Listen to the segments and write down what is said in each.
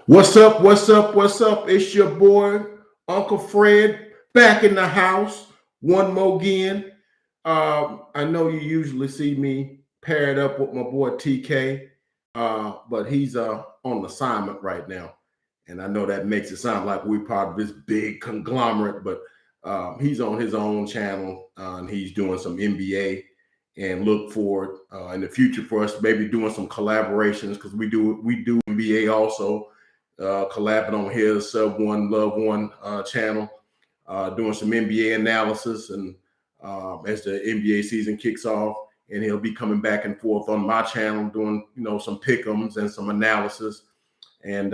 What's up? What's up? What's up? It's your boy, Uncle Fred, back in the house. One more again. I know you usually see me paired up with my boy TK, but he's on assignment right now. And I know that makes it sound like we're part of this big conglomerate, but he's on his own channel and he's doing some NBA and look forward in the future for us maybe doing some collaborations because we do NBA also collabing on his Sub One Love One channel, doing some NBA analysis, and as the NBA season kicks off, and he'll be coming back and forth on my channel doing some pick'ems and some analysis, and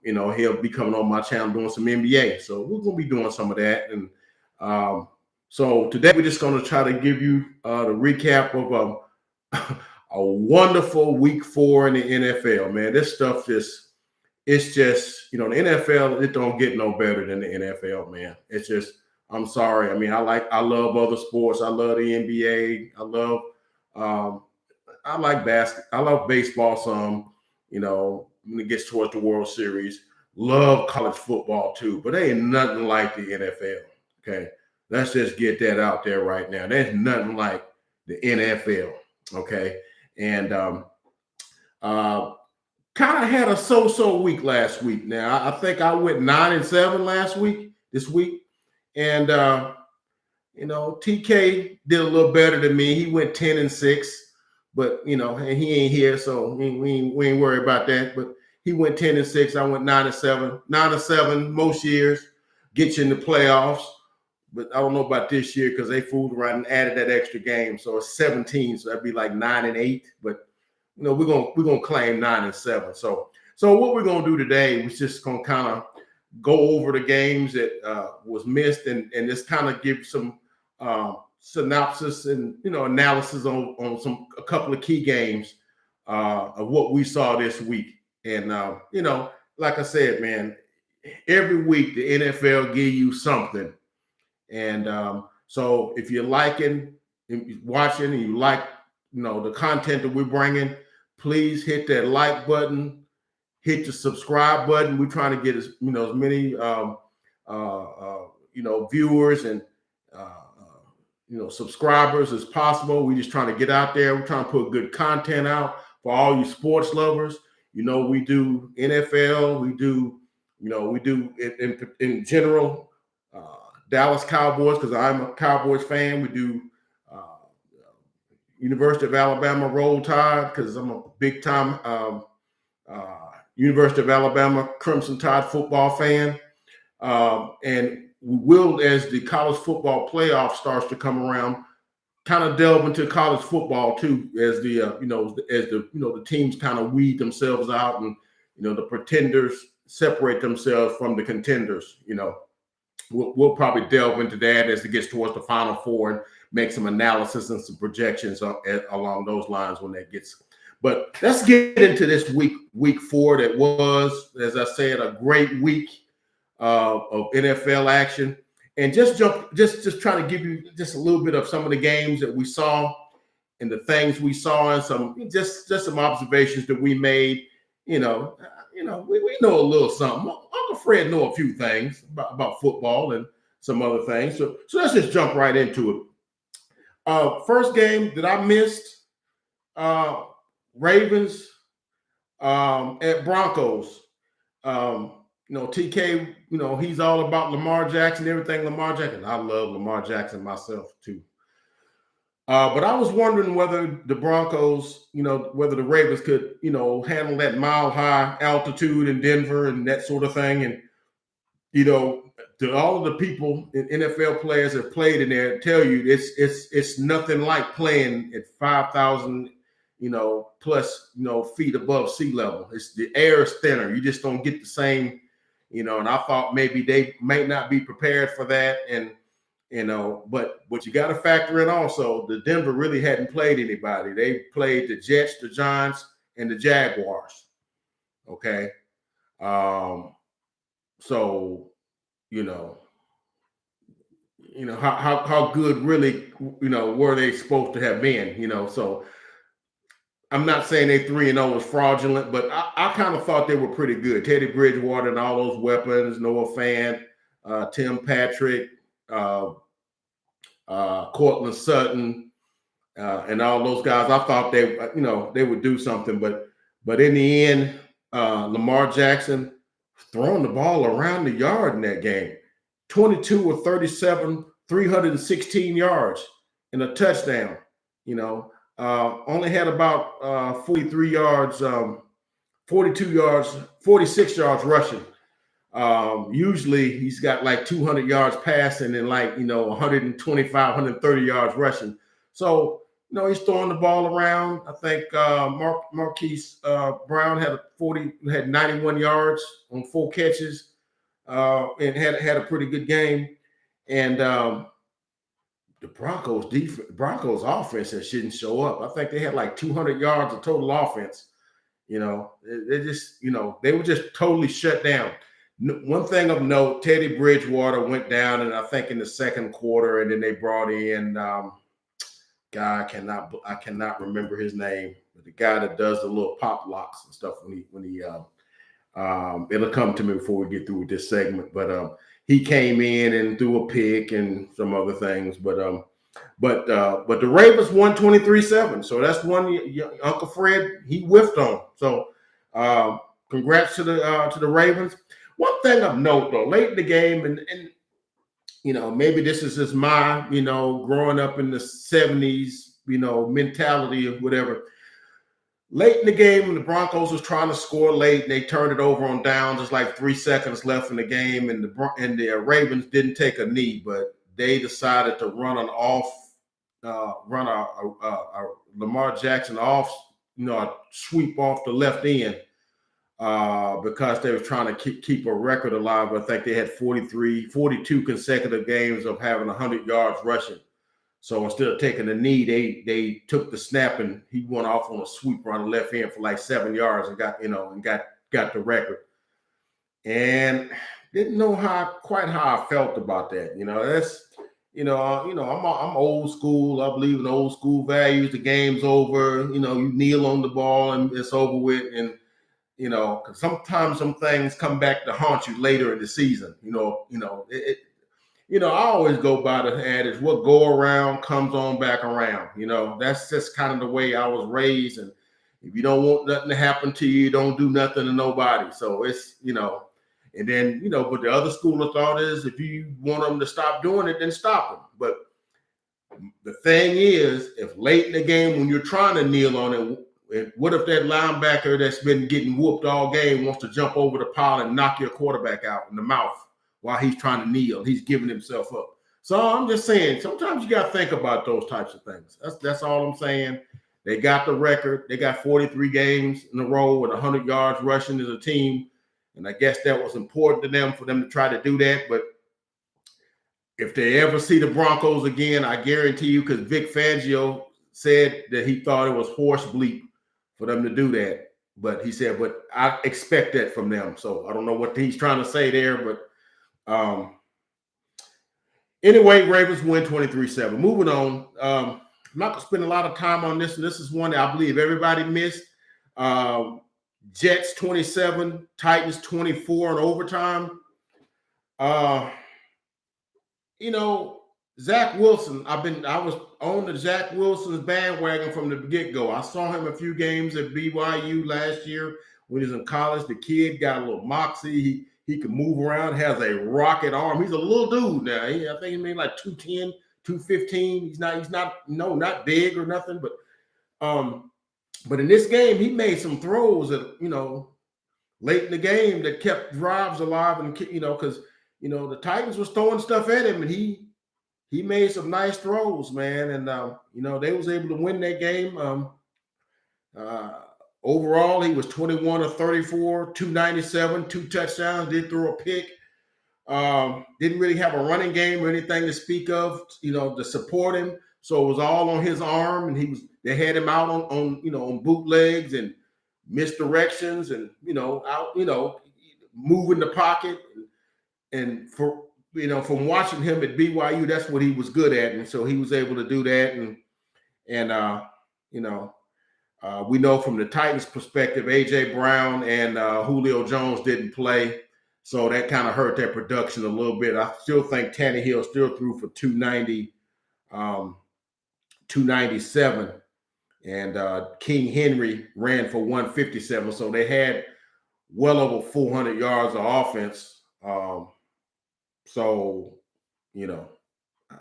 he'll be coming on my channel doing some NBA. So we're gonna be doing some of that, and so today we're just gonna try to give you the recap of a wonderful week 4 in the NFL. Man, this stuff it's just, the NFL, it don't get no better than the NFL, man. It's just, I'm sorry. I mean, I love other sports. I love the NBA. I like I love baseball some, when it gets towards the World Series. Love college football too, but there ain't nothing like the NFL. Okay. Let's just get that out there right now. There's nothing like the NFL. Okay. And, kind of had a so-so week last week. Now I think I went 9-7 this week, and TK did a little better than me. He went 10-6, but and he ain't here, so we ain't worried about that. But he went 10-6. I went 9-7. 9-7 most years get you in the playoffs, but I don't know about this year because they fooled around and added that extra game, so it's 17. So that'd be like 9-8, but we're gonna claim 9-7. So what we're gonna do today was just gonna kind of go over the games that was missed and just kind of give some synopsis and analysis on a couple of key games of what we saw this week. And like I said, man, every week the NFL give you something. And so if you're liking, watching, and you like the content that we're bringing, please hit that like button, hit the subscribe button. We're trying to get as many viewers and subscribers as possible. We're just trying to get out there. We're trying to put good content out for all you sports lovers. We do NFL. We do in general Dallas Cowboys because I'm a Cowboys fan. We do University of Alabama Roll Tide because I'm a big time University of Alabama Crimson Tide football fan. And we will, as the college football playoff starts to come around, kind of delve into college football too, as the teams kind of weed themselves out and the pretenders separate themselves from the contenders. We'll probably delve into that as it gets towards the Final Four and make some analysis and some projections along those lines when that gets. But let's get into this week 4 that was, as I said, a great week of NFL action. And just trying to give you just a little bit of some of the games that we saw and the things we saw and some some observations that we made. We know a little something. Uncle Fred know a few things about football and some other things. So let's just jump right into it. First game that I missed, Ravens at Broncos. TK, he's all about Lamar Jackson, everything Lamar Jackson. I love Lamar Jackson myself too. But I was wondering whether the Broncos, whether the Ravens could, handle that mile-high altitude in Denver and that sort of thing. And, to all of the people and NFL players that have played in there tell you it's nothing like playing at 5,000, plus, feet above sea level. It's the air is thinner. You just don't get the same, and I thought maybe they might not be prepared for that. And, but you got to factor in also the Denver really hadn't played anybody. They played the Jets, the Giants, and the Jaguars. Okay. So, how good really, were they supposed to have been, so I'm not saying they 3-0 was fraudulent, but I kind of thought they were pretty good. Teddy Bridgewater and all those weapons, Noah Fant, Tim Patrick, Cortland Sutton, and all those guys. I thought they would do something, but in the end, Lamar Jackson throwing the ball around the yard in that game, 22 or 37, 316 yards and a touchdown. Only had about 43 yards, 42 yards, 46 yards rushing. Usually he's got like 200 yards passing and 125, 130 yards rushing. So, he's throwing the ball around. I think Marquise Brown had 91 yards on 4 catches and had a pretty good game. And the Broncos offense that shouldn't show up. I think they had like 200 yards of total offense. They just, they were just totally shut down. One thing of note, Teddy Bridgewater went down, and I think in the second quarter, and then they brought in I cannot remember his name, but the guy that does the little pop locks and stuff when he it'll come to me before we get through with this segment. But he came in and threw a pick and some other things. But the Ravens won 23-7. So that's one Uncle Fred he whiffed on. So congrats to the Ravens. One thing of note though, late in the game, and maybe this is just my growing up in the 70s mentality or whatever. Late in the game, when the Broncos was trying to score late, and they turned it over on downs. There's like 3 seconds left in the game, and the Ravens didn't take a knee, but they decided to run a Lamar Jackson off, a sweep off the left end because they were trying to keep a record alive. I think they had 42 consecutive games of having 100 yards rushing. So instead of taking a knee, they took the snap and he went off on a sweep around the left end for like 7 yards and got the record. And didn't know quite how I felt about that. That's I'm old school. I believe in old school values. The game's over. You kneel on the ball and it's over with. And because sometimes some things come back to haunt you later in the season. I always go by the adage, what go around comes on back around. That's just kind of the way I was raised. And if you don't want nothing to happen to you, don't do nothing to nobody. So it's, and then, but the other school of thought is if you want them to stop doing it, then stop them. But the thing is, if late in the game when you're trying to kneel on it, what if that linebacker that's been getting whooped all game wants to jump over the pile and knock your quarterback out in the mouth while he's trying to kneel? He's giving himself up. So I'm just saying, sometimes you got to think about those types of things. That's all I'm saying. They got the record. They got 43 games in a row with 100 yards rushing as a team. And I guess that was important to them for them to try to do that. But if they ever see the Broncos again, I guarantee you, because Vic Fangio said that he thought it was horse bleep for them to do that. But he said, but I expect that from them. So I don't know what he's trying to say there, but anyway, Ravens win 23-7. Moving on. I'm not going to spend a lot of time on this. And this is one that I believe everybody missed. Jets 27, Titans 24 in overtime. Zach Wilson, I was on the Zach Wilson's bandwagon from the get-go. I saw him a few games at BYU last year when he was in college. The kid got a little moxie. He can move around, has a rocket arm. He's a little dude now. I think he made like 210, 215. He's not big or nothing, but in this game, he made some throws that, late in the game that kept drives alive and, because, the Titans was throwing stuff at him and he made some nice throws, man. And, they was able to win that game. Overall, he was 21 of 34, 297, 2 touchdowns, did throw a pick. Didn't really have a running game or anything to speak of, to support him. So it was all on his arm, and they had him out on bootlegs and misdirections and moving the pocket. And from watching him at BYU, that's what he was good at, and so he was able to do that. We know from the Titans' perspective, A.J. Brown and Julio Jones didn't play, so that kind of hurt their production a little bit. I still think Tannehill still threw for 290, 297, and King Henry ran for 157. So they had well over 400 yards of offense. So, you know, I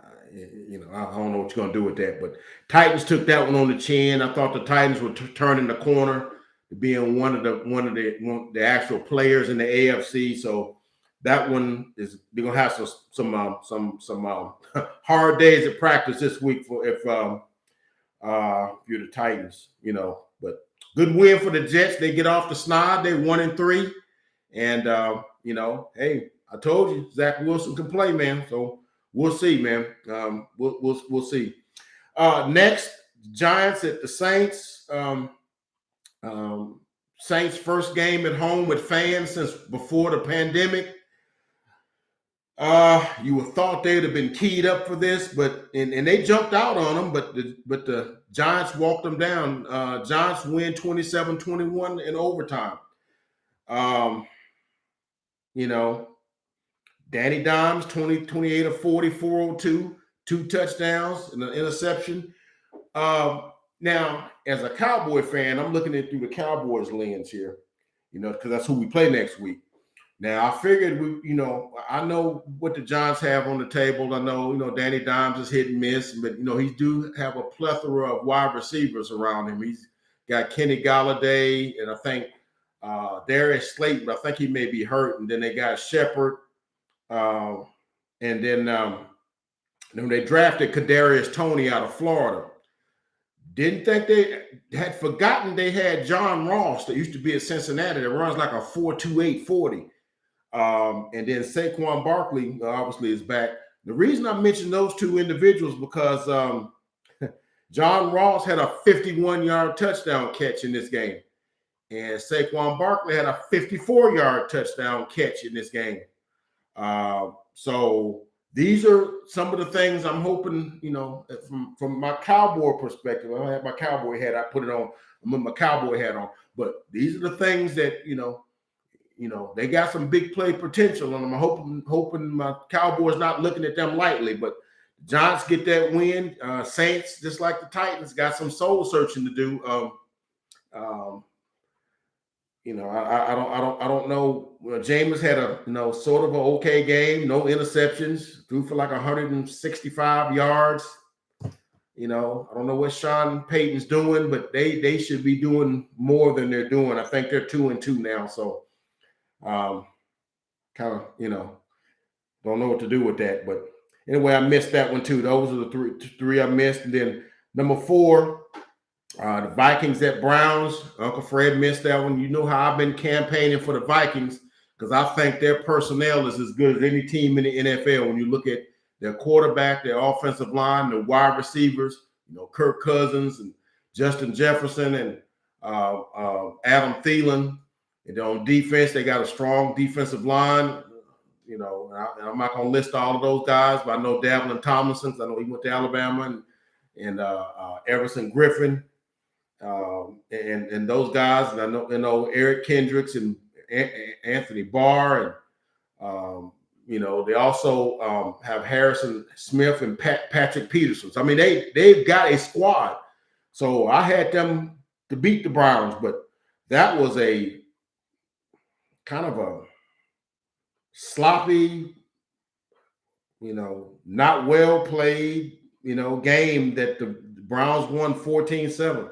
don't know what you're gonna do with that, but Titans took that one on the chin. I thought the Titans were turning the corner to being one of the actual players in the AFC. So that one is they're gonna have some hard days at practice this week for if you're the Titans, But good win for the Jets. They get off the snide. They 1-3, and hey, I told you Zach Wilson can play, man. So. We'll see, man. We'll see. Next, Giants at the Saints. Saints' first game at home with fans since before the pandemic. You would thought they'd have been keyed up for this, but and they jumped out on them, but the Giants walked them down. Giants win 27-21 in overtime. Danny Dimes, 28 of 40, 402, 2 touchdowns and an interception. Now, as a Cowboy fan, I'm looking at it through the Cowboys lens here, because that's who we play next week. Now, I figured I know what the Giants have on the table. I know, Danny Dimes is hit and miss, but, he do have a plethora of wide receivers around him. He's got Kenny Galladay, and I think Darius Slayton, but I think he may be hurt. And then they got Shepard. And then they drafted Kadarius Toney out of Florida. Didn't think they had forgotten they had John Ross that used to be at Cincinnati that runs like a 4.28 40. And then Saquon Barkley obviously is back. The reason I mentioned those two individuals because John Ross had a 51-yard touchdown catch in this game, and Saquon Barkley had a 54-yard touchdown catch in this game. So these are some of the things I'm hoping, from my Cowboy perspective. I don't have my Cowboy hat. I put it on. I'm with my Cowboy hat on. But these are the things that, they got some big play potential on them. I'm hoping my Cowboys not looking at them lightly. But Giants get that win. Saints, just like the Titans, got some soul searching to do. I don't know. Jameis had a sort of an okay game, no interceptions, threw for like 165 yards. I don't know what Sean Payton's doing, but they should be doing more than they're doing. I think they're 2-2 now, so kind of don't know what to do with that. But anyway, I missed that one too. Those are the three I missed, and then number 4. The Vikings at Browns. Uncle Fred missed that one. You know how I've been campaigning for the Vikings because I think their personnel is as good as any team in the NFL. When you look at their quarterback, their offensive line, their wide receivers, Kirk Cousins and Justin Jefferson and Adam Thielen. And on defense, they got a strong defensive line. And I'm not going to list all of those guys, but I know Davlin Tomlinson. I know he went to Alabama and Everson Griffin. And those guys, and I know Eric Kendricks and Anthony Barr, and they also have Harrison Smith and Patrick Peterson. So, I mean, they've got a squad. So I had them to beat the Browns, but that was a kind of a sloppy, not well played, game that the Browns won 14-7.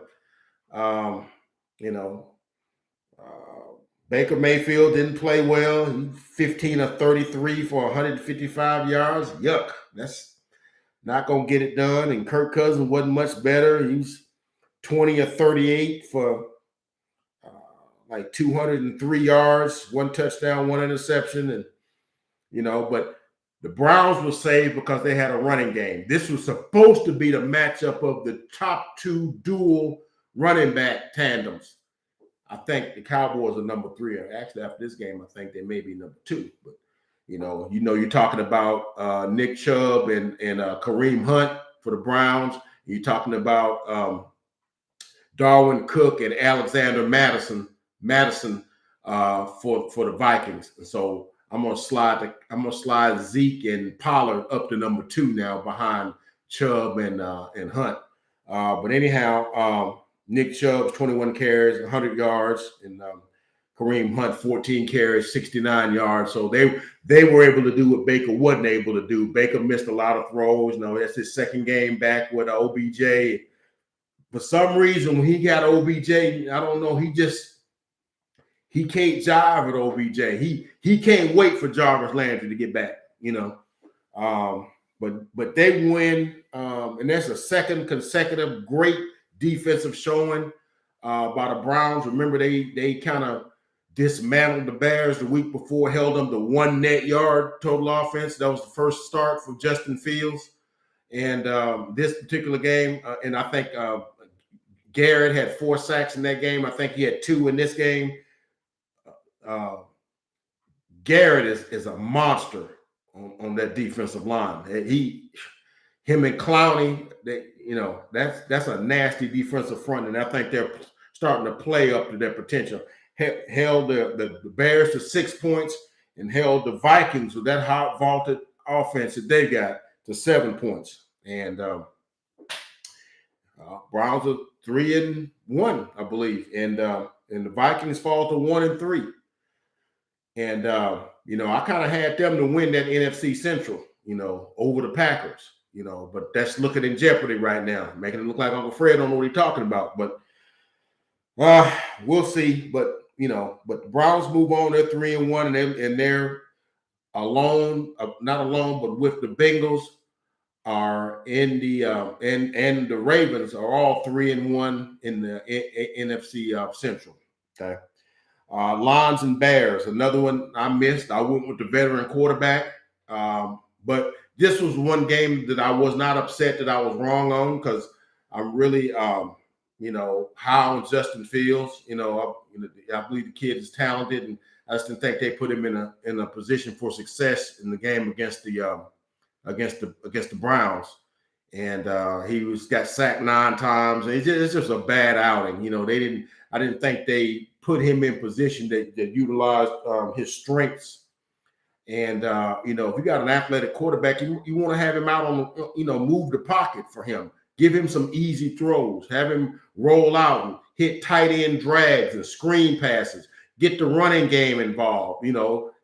Baker Mayfield didn't play well. 15 of 33 for 155 yards. Yuck. That's not going to get it done. And Kirk Cousins wasn't much better. He's 20 of 38 for like 203 yards, 1 touchdown, 1 interception. And, but the Browns were saved because they had a running game. This was supposed to be the matchup of the top 2 dual running back tandems. I think the Cowboys are number 3. Actually, after this game, I think they may be number 2. But you're talking about Nick Chubb and Kareem Hunt for the Browns. You're talking about Darwin Cook and Alexander Madison for the Vikings. And so I'm gonna slide Zeke and Pollard up to number 2 now behind Chubb and Hunt. But anyhow, Nick Chubb's 21 carries, 100 yards, and Kareem Hunt 14 carries, 69 yards. So they were able to do what Baker wasn't able to do. Baker missed a lot of throws. You know, that's his second game back with OBJ. For some reason, when he got OBJ, I don't know, he can't jive with OBJ. He can't wait for Jarvis Landry to get back, you know. But they win, and that's a second consecutive great defensive showing by the Browns. Remember, they kind of dismantled the Bears the week before, held them to 1 net yard total offense. That was the first start for Justin Fields. And this particular game, and I think Garrett had 4 sacks in that game. I think he had 2 in this game. Garrett is a monster on that defensive line. Him and Clowney, that's a nasty defensive front, and I think they're starting to play up to their potential. Held the Bears to 6 points and held the Vikings with that hot vaulted offense that they got to 7 points. And Browns are 3-1, I believe, and the Vikings fall to 1-3. And I kind of had them to win that NFC Central, over the Packers, but that's looking in jeopardy right now, making it look like Uncle Fred don't know what he's talking about. But we'll see. But but the Browns move on. They're 3-1, and they're alone, not alone, but with the Bengals are in the and the Ravens are all 3-1 in the NFC Central. Okay. Lions and Bears, another one I missed. I went with the veteran quarterback, but this was one game that I was not upset that I was wrong on, because I'm really, high on Justin Fields. I believe the kid is talented, and I just didn't think they put him in a position for success in the game against the Browns. And he got sacked 9 times. It's just a bad outing. I didn't think they put him in position that utilized his strengths. And if you got an athletic quarterback, you want to have him out on move the pocket for him. Give him some easy throws. Have him roll out and hit tight end drags and screen passes. Get the running game involved.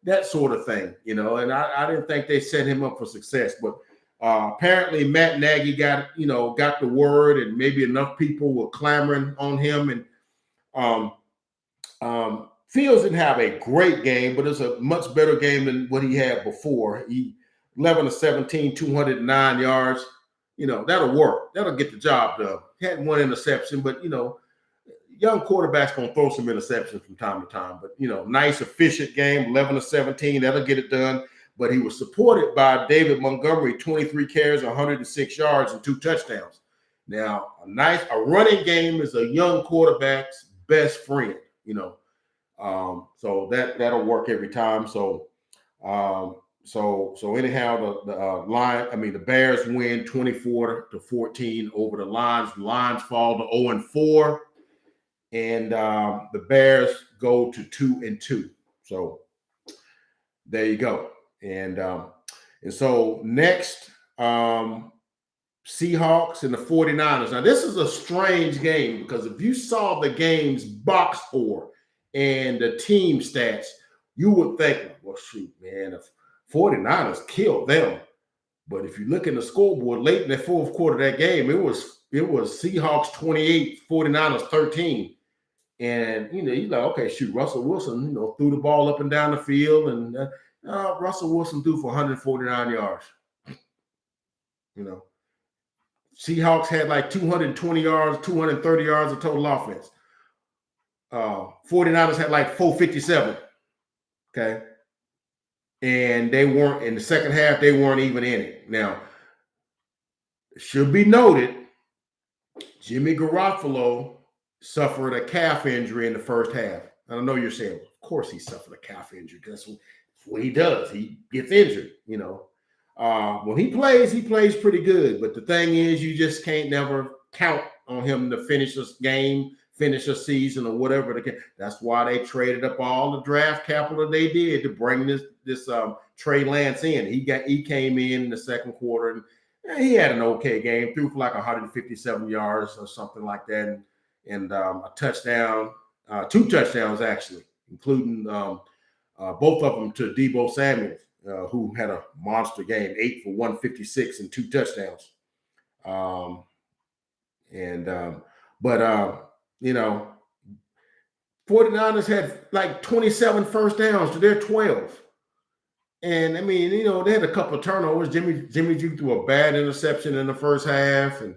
That sort of thing. And I didn't think they set him up for success, but apparently Matt Nagy got the word, and maybe enough people were clamoring on him. And Fields didn't have a great game, but it's a much better game than what he had before. He 11 of 17, 209 yards. That'll work. That'll get the job done. He had 1 interception, but young quarterback's gonna throw some interceptions from time to time. But nice efficient game, 11 of 17. That'll get it done. But he was supported by David Montgomery, 23 carries, 106 yards, and 2 touchdowns. Now, a running game is a young quarterback's best friend, so that'll work every time. So anyhow, the Bears win 24-14 over the Lions. The Lions fall to 0-4, and the Bears go to 2-2. So there you go. And so next, Seahawks and the 49ers. Now, this is a strange game, because if you saw the game's box score and the team stats, you would think, well, shoot, man, if 49ers killed them. But if you look in the scoreboard late in the fourth quarter of that game, it was Seahawks 28, 49ers 13. And, you're like, okay, shoot, Russell Wilson, threw the ball up and down the field, and Russell Wilson threw for 149 yards. Seahawks had like 220 yards, 230 yards of total offense. 49ers had like 457. Okay. And they weren't in the second half, they weren't even in it. Now, it should be noted, Jimmy Garoppolo suffered a calf injury in the first half. I know you're saying, well, of course he suffered a calf injury. That's what he does. He gets injured, When he plays pretty good. But the thing is, you just can't never count on him to finish this game, finish a season, or whatever. That's why they traded up all the draft capital they did to bring this Trey Lance in. He came in the second quarter and he had an okay game, threw for like 157 yards or something like that, and a touchdown, 2 touchdowns actually, including both of them to Deebo Samuel, who had a monster game, 8 for 156 and 2 touchdowns. But 49ers had like 27 first downs to their 12. And I mean, they had a couple of turnovers. Jimmy G threw a bad interception in the first half, and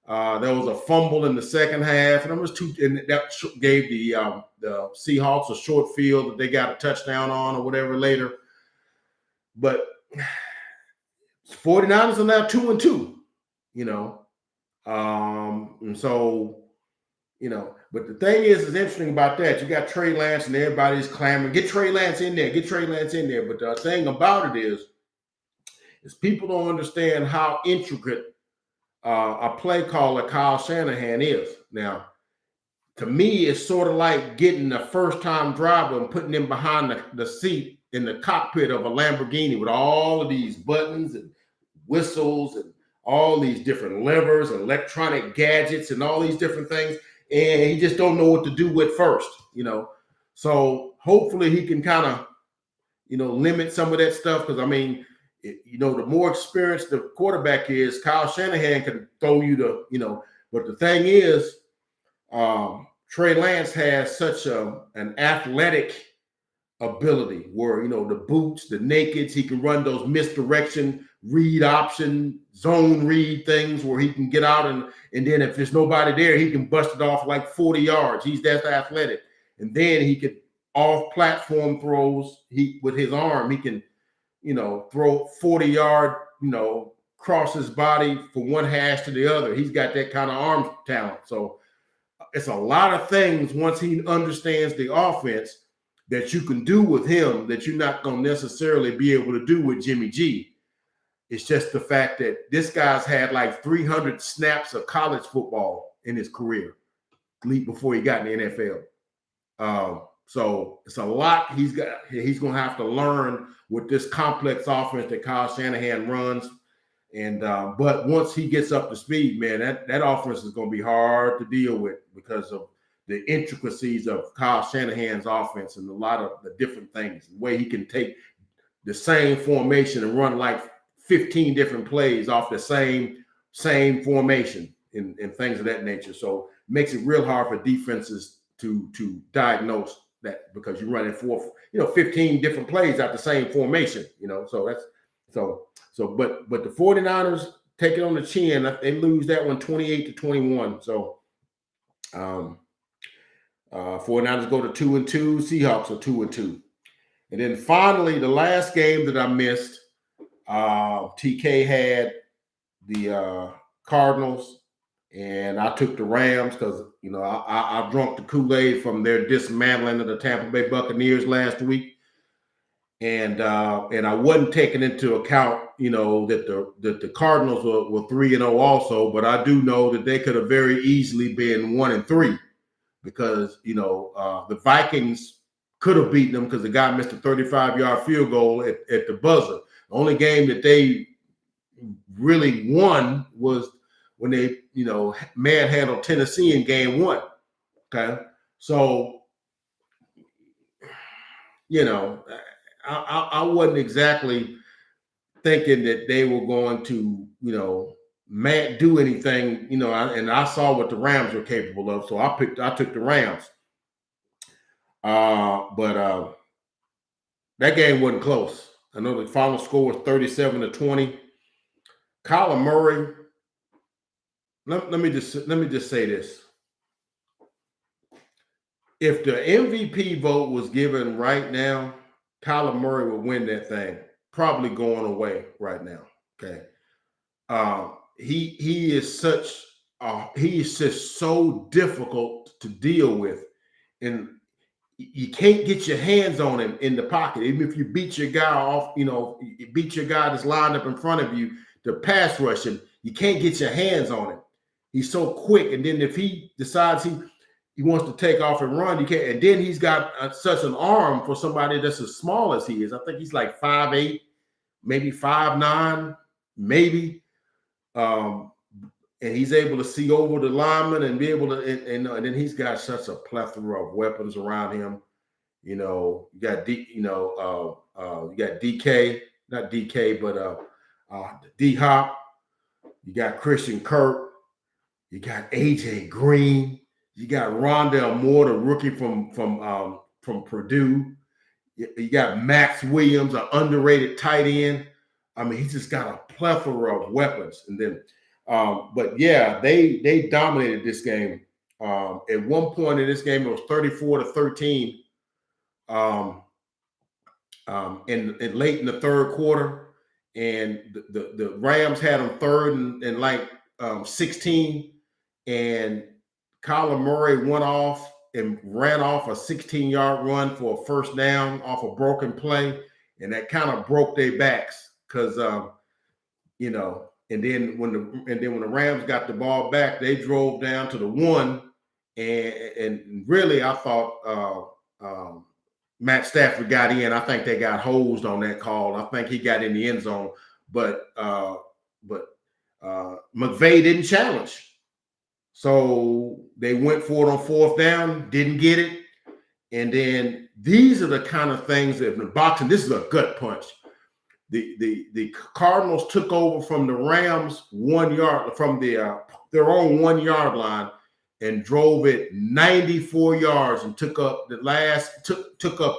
there was a fumble in the second half, and there was 2, and that gave the Seahawks a short field that they got a touchdown on or whatever later. But 49ers are now 2-2, and so, but the thing is interesting about that. You got Trey Lance and everybody's clamoring, get Trey Lance in there, get Trey Lance in there. But the thing about it is people don't understand how intricate a play caller Kyle Shanahan is. Now, to me, it's sort of like getting a first-time driver and putting him behind the seat in the cockpit of a Lamborghini with all of these buttons and whistles and all these different levers and electronic gadgets and all these different things. And he just don't know what to do with first, So hopefully he can kind of, limit some of that stuff. Because, I mean, the more experienced the quarterback is, Kyle Shanahan can throw you but the thing is, Trey Lance has such an athletic ability where, the boots, the nakeds, he can run those misdirection, read option, zone read things where he can get out and then if there's nobody there, he can bust it off like 40 yards. He's that athletic. And then he could off-platform throws. With his arm, he can, throw 40-yard, cross his body from one hash to the other. He's got that kind of arm talent. So it's a lot of things once he understands the offense that you can do with him that you're not going to necessarily be able to do with Jimmy G. It's just the fact that this guy's had like 300 snaps of college football in his career before he got in the NFL. So it's a lot he's going to have to learn with this complex offense that Kyle Shanahan runs. And but once he gets up to speed, man, that offense is going to be hard to deal with because of the intricacies of Kyle Shanahan's offense and a lot of the different things, the way he can take the same formation and run like 15 different plays off the same formation and things of that nature. So it makes it real hard for defenses to diagnose that because you're running 15 different plays out the same formation, so that's but the 49ers take it on the chin. They lose that one 28-21. So 49ers go to 2-2, Seahawks are 2-2. And then finally, the last game that I missed, TK had the Cardinals, and I took the Rams because, I drunk the Kool-Aid from their dismantling of the Tampa Bay Buccaneers last week. And I wasn't taking into account, that the Cardinals were 3-0 also, but I do know that they could have very easily been 1-3 because, the Vikings could have beaten them because the guy missed a 35-yard field goal at the buzzer. The only game that they really won was when they, manhandled Tennessee in game 1. Okay. So, I wasn't exactly thinking that they were going to, do anything, and I saw what the Rams were capable of. So I took the Rams. But that game wasn't close. I know the final score was 37-20. Kyler Murray. Let me just say this. If the MVP vote was given right now, Kyler Murray would win that thing, probably going away right now. Okay. He is just so difficult to deal with. And you can't get your hands on him in the pocket. Even if you beat your guy off, you beat your guy that's lined up in front of you to pass rush him, you can't get your hands on him. He's so quick, and then if he decides he wants to take off and run, you can't. And then he's got such an arm for somebody that's as small as he is. I think he's like 5'8", maybe 5'9", maybe. And he's able to see over the lineman and be able to, and then he's got such a plethora of weapons around him. You got you got DK, not DK, but D Hop. You got Christian Kirk. You got AJ Green. You got Rondale Moore, the rookie from Purdue. You got Max Williams, an underrated tight end. I mean, he's just got a plethora of weapons. And then, but yeah, they dominated this game. At one point in this game, it was 34-13. And late in the third quarter, and the Rams had them third and like 16, and Kyler Murray went off and ran off a 16-yard run for a first down off a broken play, and that kind of broke their backs because and then when the Rams got the ball back, they drove down to the 1, and really I thought Matt Stafford got in. I think they got hosed on that call. I think he got in the end zone, but McVay didn't challenge. So they went for it on fourth down, didn't get it. And then these are the kind of things that in boxing, this is a gut punch. The Cardinals took over from the Rams 1 yard from their own 1 yard line and drove it 94 yards and took up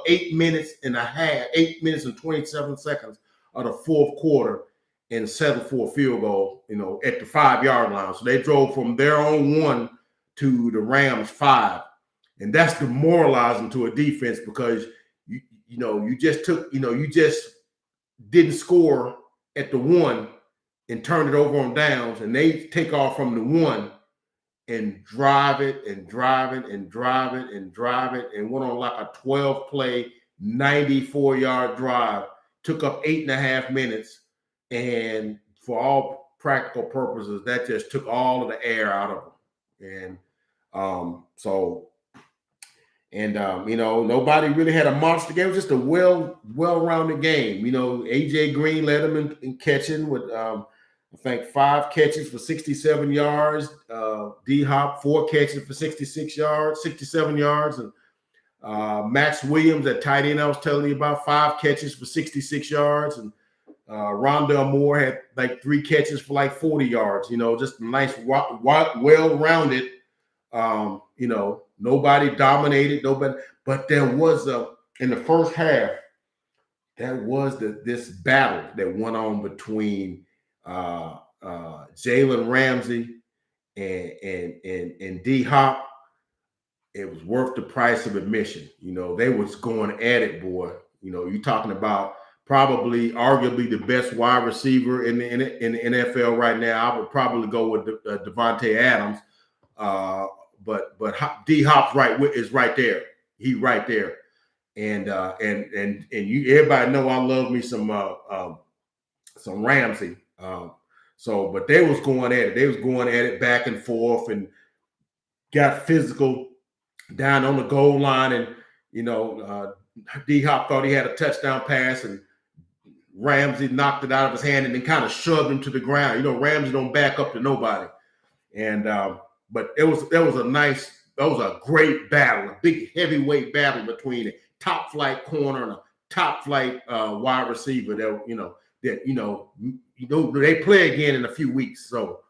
8 minutes and a half, 8 minutes and 27 seconds of the fourth quarter and settled for a field goal, at the 5 yard line. So they drove from their own 1 to the Rams 5. And that's demoralizing to a defense because you just didn't score at the 1 and turn it over on downs, and they take off from the 1 and drive it and drive it and drive it and drive it and went on like a 12-play, 94-yard drive, took up 8.5 minutes. And for all practical purposes, that just took all of the air out of them. And nobody really had a monster game. It was just a well-rounded game. AJ Green led them in catching with I think 5 catches for 67 yards. D Hop 4 catches for 67 yards, and Max Williams at tight end I was telling you about 5 catches for 66 yards, and Rondale Moore had like 3 catches for like 40 yards. Just a nice, well-rounded. Nobody dominated, but there was in the first half, there was this battle that went on between Jalen Ramsey and D Hop. It was worth the price of admission. They was going at it, boy. You're talking about probably arguably the best wide receiver in the NFL right now. I would probably go with Devontae Adams. But D Hop's is right there. He right there, and you everybody know I love me some Ramsey. But they was going at it. They was going at it back and forth and got physical down on the goal line. And D Hop thought he had a touchdown pass, and Ramsey knocked it out of his hand and then kind of shoved him to the ground. Ramsey don't back up to nobody, and but that was a great battle, a big heavyweight battle between a top flight corner and a top flight wide receiver. They play again in a few weeks, so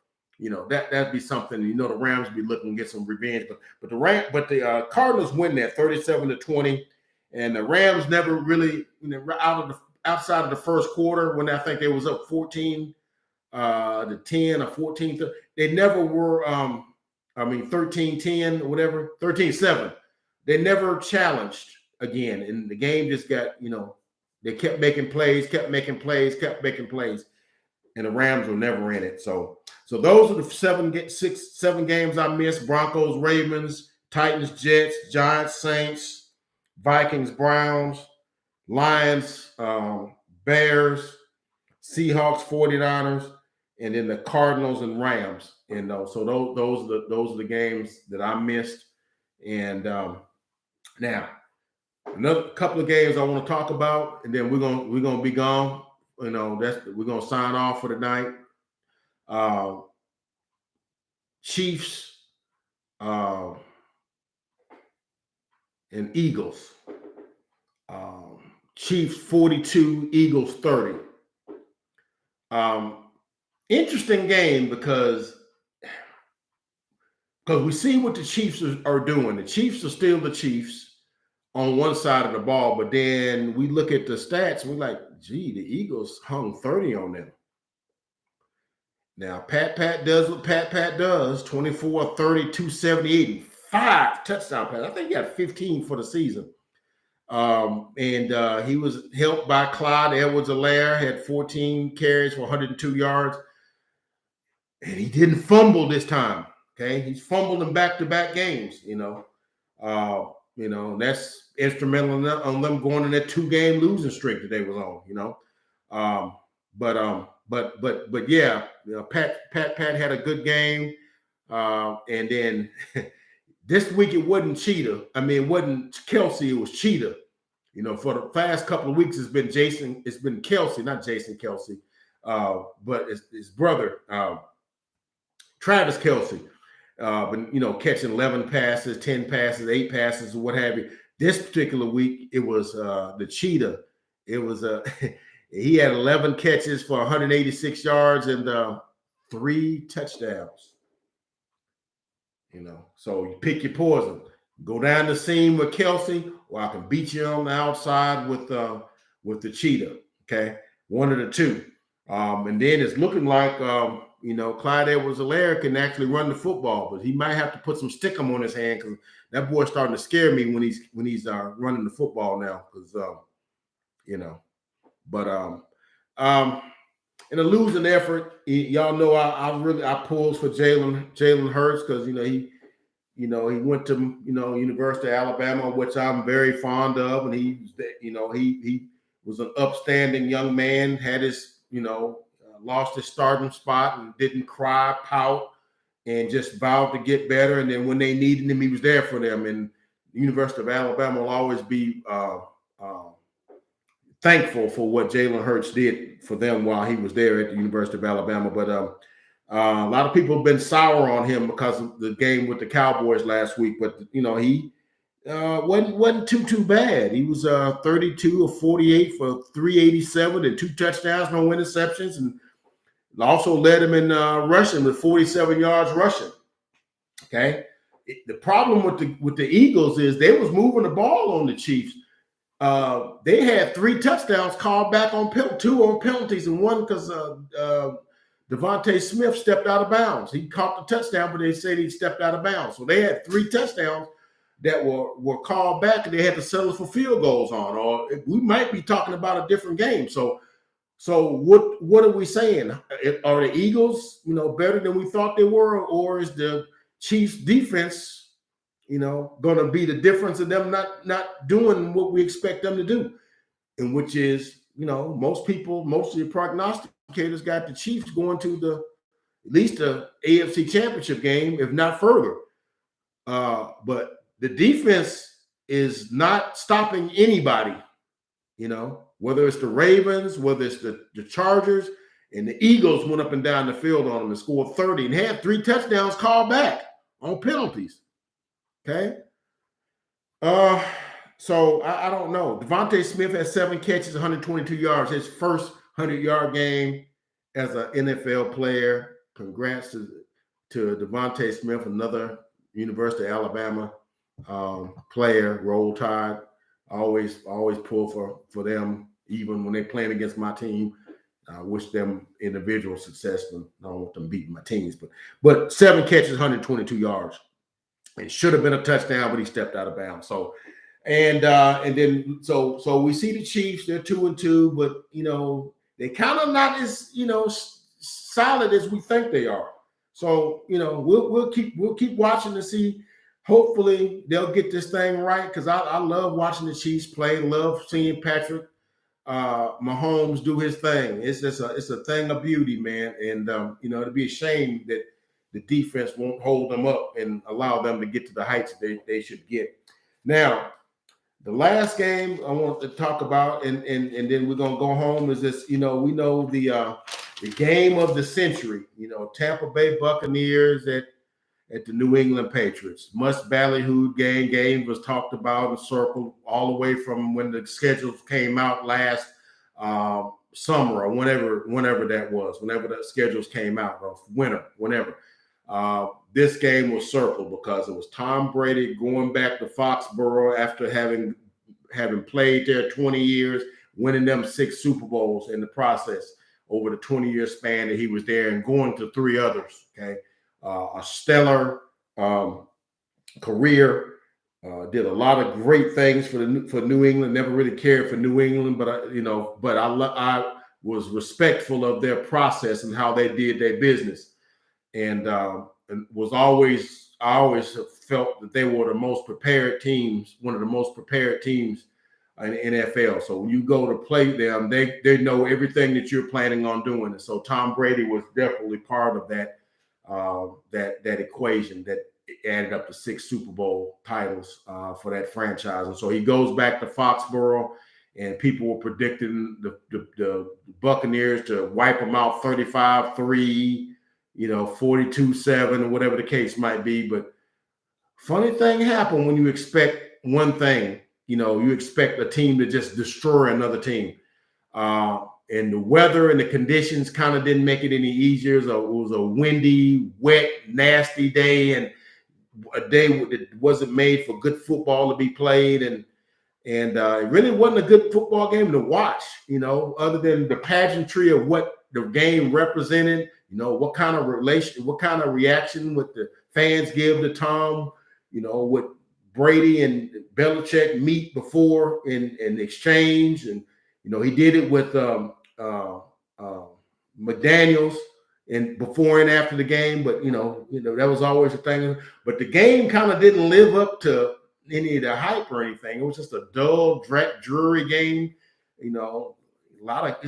that'd be something. The Rams be looking to get some revenge, but the Cardinals win that 37-20, and the Rams never really outside of the first quarter when I think they was up 14 to 10 or 14. They never were. 13-10 or whatever, 13-7. They never challenged again. And the game just got, they kept making plays. And the Rams were never in it. So those are the 7 games I missed. Broncos, Ravens, Titans, Jets, Giants, Saints, Vikings, Browns, Lions, Bears, Seahawks, 49ers, and then the Cardinals and Rams. And so those are the games that I missed. And now another couple of games I want to talk about, and then we're gonna be gone. We're gonna sign off for the night. Chiefs and Eagles. Chiefs 42, Eagles 30. Interesting game because we see what the Chiefs are doing. The Chiefs are still the Chiefs on one side of the ball, but then we look at the stats and we're like, gee, the Eagles hung 30 on them. Now, Pat does what Pat does, 24, 30, 278, and 5 touchdown passes. I think he got 15 for the season. And he was helped by Clyde Edwards-Helaire, had 14 carries for 102 yards. And he didn't fumble this time. Okay, he's fumbled in back-to-back games. And that's instrumental on them going in that 2-game losing streak that they was on. But yeah, Pat had a good game. And then this week it wasn't Cheetah. I mean, it wasn't Kelsey. It was Cheetah. For the past couple of weeks, it's been Kelsey, not Jason Kelsey, but his brother, Travis Kelsey. But catching 11 passes, 10 passes, 8 passes, or what have you. This particular week, it was the Cheetah. It was he had 11 catches for 186 yards and 3 touchdowns. So you pick your poison. Go down the seam with Kelsey, or I can beat you on the outside with the Cheetah. Okay, one of the two. And then it's looking like Clyde Edwards-Helaire can actually run the football, but he might have to put some stickum on his hand because that boy's starting to scare me when he's running the football now. Because in a losing effort, y'all know I pulled for Jalen Hurts because he went to University of Alabama, which I'm very fond of, and he was an upstanding young man. Had his lost his starting spot and didn't cry, pout, and just vowed to get better. And then when they needed him, he was there for them. And the University of Alabama will always be thankful for what Jalen Hurts did for them while he was there at the University of Alabama. But a lot of people have been sour on him because of the game with the Cowboys last week. But he wasn't too bad. He was 32 of 48 for 387 and 2 touchdowns, no interceptions, and also led him in rushing with 47 yards rushing. Okay, the problem with the Eagles is they was moving the ball on the Chiefs. They had 3 touchdowns called back on 2 on penalties and 1 because Devontae Smith stepped out of bounds. He caught the touchdown, but they said he stepped out of bounds. So they had 3 touchdowns that were called back, and they had to settle for field goals on. Or we might be talking about a different game. So what are we saying? Are the Eagles, better than we thought they were, or is the Chiefs defense, going to be the difference of them not doing what we expect them to do, and which is, most of the prognosticators got the Chiefs going to at least the AFC Championship game, if not further. But the defense is not stopping anybody, whether it's the Ravens, whether it's the Chargers, and the Eagles went up and down the field on them and scored 30 and had 3 touchdowns called back on penalties. Okay. So I don't know. Devontae Smith has 7 catches, 122 yards, his first 100-yard game as an NFL player. Congrats to Devontae Smith, another University of Alabama player, Roll Tide. Always pull for them, even when they're playing against my team. I wish them individual success, but I don't want them beating my teams. But 7 catches, 122 yards. It should have been a touchdown, but he stepped out of bounds. So, and then we see the Chiefs. They're 2-2, but they kind of not as solid as we think they are. So we'll keep watching to see. Hopefully they'll get this thing right because I love watching the Chiefs play. Love seeing Patrick Mahomes do his thing. It's a thing of beauty, man. And it'd be a shame that the defense won't hold them up and allow them to get to the heights they should get. Now, the last game I want to talk about, and then we're gonna go home, is this. We know the game of the century. Tampa Bay Buccaneers at the New England Patriots. Must ballyhooed game was talked about and circled all the way from when the schedules came out last summer or whenever that was, whenever the schedules came out, or winter, whenever. This game was circled because it was Tom Brady going back to Foxborough after having played there 20 years, winning them 6 Super Bowls in the process over the 20-year span that he was there, and going to 3 others. Okay. A stellar career. Did a lot of great things for New England. Never really cared for New England, but I was respectful of their process and how they did their business, and I always felt that they were the most prepared teams, one of the most prepared teams in the NFL. So when you go to play them, they know everything that you're planning on doing, and so Tom Brady was definitely part of that. That equation that added up to 6 Super Bowl titles for that franchise. And so he goes back to Foxborough, and people were predicting the Buccaneers to wipe them out 35-3, 42-7, or whatever the case might be. But funny thing happened when you expect one thing. You expect a team to just destroy another team. And the weather and the conditions kind of didn't make it any easier. So it was a windy, wet, nasty day, and a day that wasn't made for good football to be played. And it really wasn't a good football game to watch, other than the pageantry of what the game represented, what kind of reaction would the fans give to Tom, what Brady and Belichick meet before in exchange. And he did it with McDaniels and before and after the game, but that was always a thing. But the game kind of didn't live up to any of the hype or anything. It was just a dull, dreary game.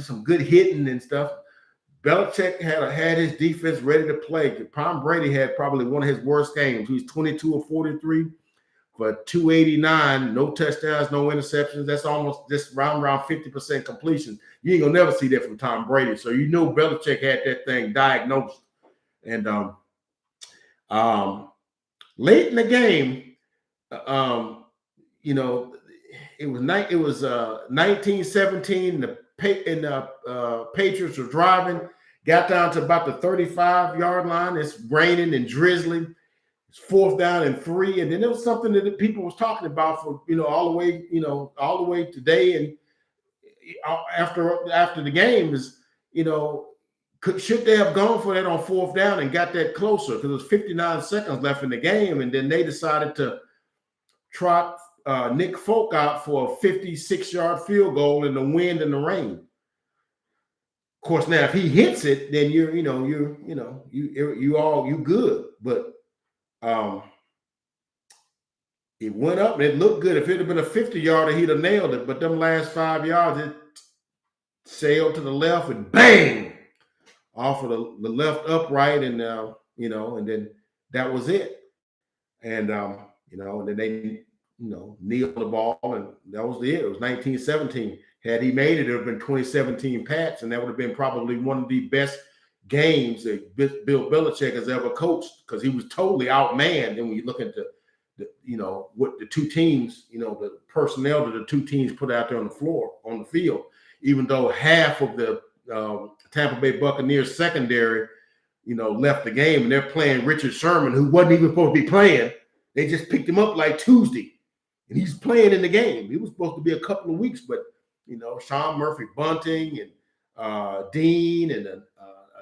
Some good hitting and stuff. Belichick had his defense ready to play. Tom Brady had probably one of his worst games. He was 22 of 43. For 289, no touchdowns, no interceptions. That's almost just around 50% completion. You ain't gonna never see that from Tom Brady. So Belichick had that thing diagnosed. And late in the game, it was 1917. The Patriots were driving, got down to about the 35-yard line. It's raining and drizzling. It's 4th down and 3, and then there was something that people was talking about for all the way today, and after the game is should they have gone for that on 4th down and got that closer, because it was 59 seconds left in the game, and then they decided to trot Nick Folk out for a 56-yard field goal in the wind and the rain. Of course, now if he hits it, then you good, but it went up and it looked good. If it had been a 50-yarder, he'd have nailed it. But them last 5 yards, it sailed to the left and bang off of the left upright, and and then that was it. And and then they kneeled the ball, and that was it. It was 1917. Had he made it, it would have been 2017 Pats, and that would have been probably one of the best games that Bill Belichick has ever coached, because he was totally outmanned. And when you look at what the two teams, the personnel that the two teams put out there on the field, even though half of the Tampa Bay Buccaneers secondary, left the game, and they're playing Richard Sherman, who wasn't even supposed to be playing. They just picked him up like Tuesday, and he's playing in the game. He was supposed to be a couple of weeks, but Sean Murphy Bunting and Dean and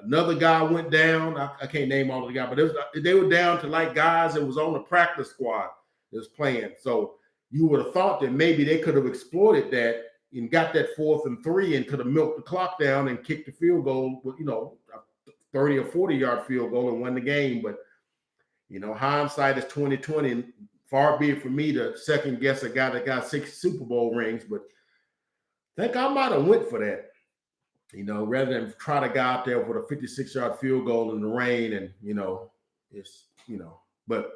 another guy went down. I can't name all of the guys, but they were down to like guys that was on the practice squad that was playing. So you would have thought that maybe they could have exploited that and got that 4th and 3 and could have milked the clock down and kicked the field goal with, a 30 or 40-yard field goal and won the game. But, hindsight is 2020, and far be it for me to second guess a guy that got 6 Super Bowl rings, but think I might have went for that, rather than try to go out there with a 56-yard field goal in the rain. And, it's, but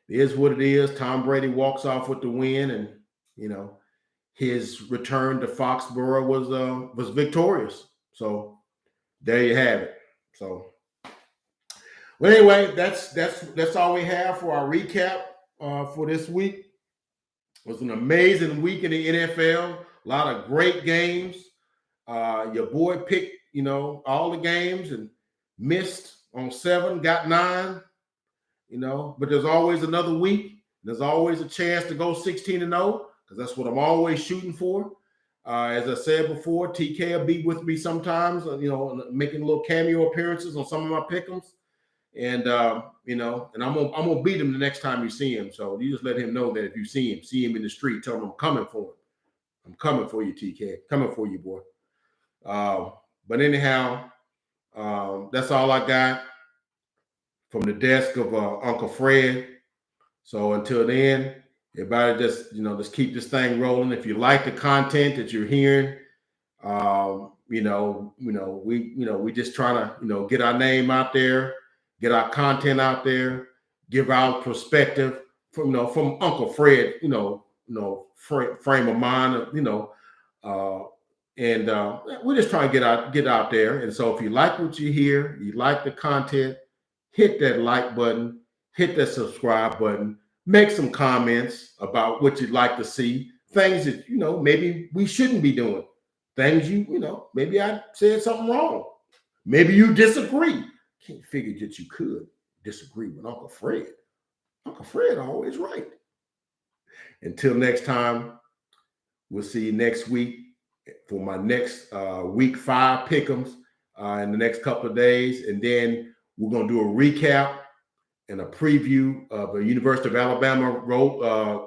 it is what it is. Tom Brady walks off with the win, and, his return to Foxborough was victorious. So there you have it. So, well, anyway, that's all we have for our recap for this week. It was an amazing week in the NFL. A lot of great games. Your boy picked, all the games and missed on 7, got 9. But there's always another week. There's always a chance to go 16-0 because that's what I'm always shooting for. As I said before, TK will be with me sometimes, making little cameo appearances on some of my pick'ems. And, and I'm gonna beat him the next time you see him. So you just let him know that if you see him in the street, tell him I'm coming for him. I'm coming for you, TK. Coming for you, boy. But anyhow, that's all I got from the desk of Uncle Fred. So until then, everybody just keep this thing rolling. If you like the content that you're hearing, we just trying to get our name out there, get our content out there, give our perspective from Uncle Fred, frame of mind, and we're just trying to get out there. And so if you like what you hear, you like the content, hit that like button, hit that subscribe button, make some comments about what you'd like to see, things that, maybe we shouldn't be doing, things maybe I said something wrong. Maybe you disagree. Can't figure that you could disagree with Uncle Fred. Uncle Fred always right. Until next time, we'll see you next week for my next week 5 pick'ems in the next couple of days. And then we're going to do a recap and a preview of the University of Alabama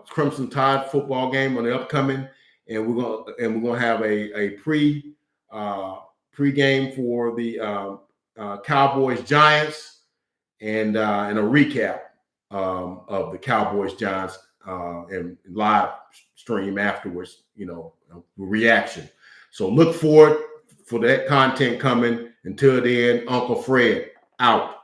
Crimson Tide football game on the upcoming. And we're going to have a pre-game for the Cowboys Giants and a recap of the Cowboys Giants and live stream afterwards, reaction. So look forward for that content coming. Until then, Uncle Fred out.